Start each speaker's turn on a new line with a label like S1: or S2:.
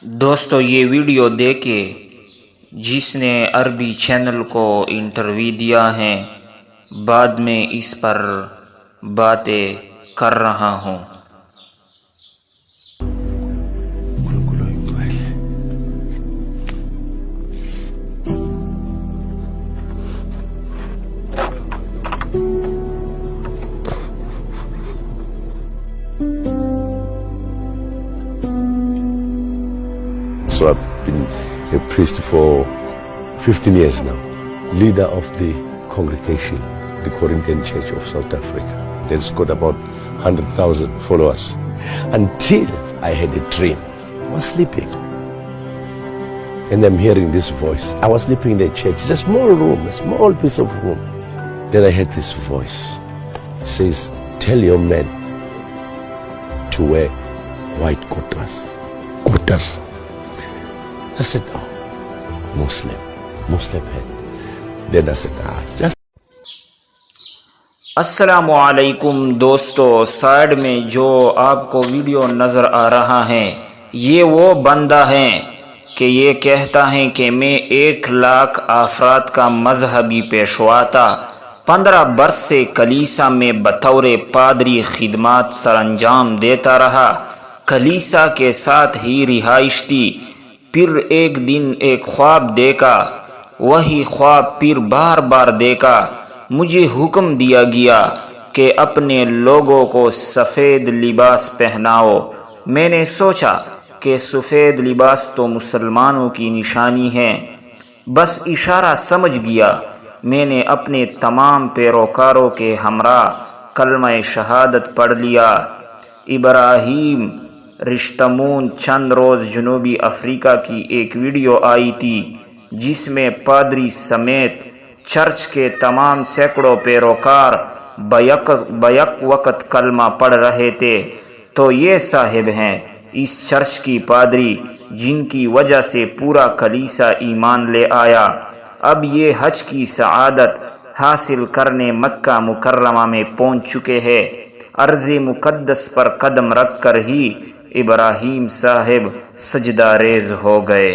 S1: دوستو یہ ویڈیو دیکھے جس نے عربی چینل کو انٹرویو دیا ہے، بعد میں اس پر باتیں کر رہا ہوں۔
S2: So I've been a priest for 15 years now, leader of the congregation, the Corinthian Church of South Africa. It's got about 100,000 followers. Until I had a dream. I was sleeping. And I'm hearing this voice. I was sleeping in the church. It's a small room, a small piece of room. Then I heard this voice. It says, tell your men to wear white kurtas. Kurtas. I said, oh, Muslim head. Then I said, just.
S1: السلام علیکم دوستو، side میں جو آپ کو video نظر آ رہا ہے یہ وہ بندہ ہے کہ یہ کہتا ہے کہ میں 1,00,000 افراد کا مذہبی پیشوا تھا، 15 برس سے کلیسا میں بطور پادری خدمات سر انجام دیتا رہا، کلیسا کے ساتھ ہی رہائش تھی۔ پھر ایک دن ایک خواب دیکھا، وہی خواب پھر بار بار دیکھا، مجھے حکم دیا گیا کہ اپنے لوگوں کو سفید لباس پہناؤ۔ میں نے سوچا کہ سفید لباس تو مسلمانوں کی نشانی ہے، بس اشارہ سمجھ گیا۔ میں نے اپنے تمام پیروکاروں کے ہمراہ کلمہ شہادت پڑھ لیا۔ ابراہیم رشتمون چند روز جنوبی افریقہ کی ایک ویڈیو آئی تھی جس میں پادری سمیت چرچ کے تمام سینکڑوں پیروکار بیک وقت کلمہ پڑھ رہے تھے، تو یہ صاحب ہیں اس چرچ کی پادری جن کی وجہ سے پورا کلیسا ایمان لے آیا۔ اب یہ حج کی سعادت حاصل کرنے مکہ مکرمہ میں پہنچ چکے ہیں۔ ارض مقدس پر قدم رکھ کر ہی ابراہیم صاحب سجدہ ریز ہو گئے۔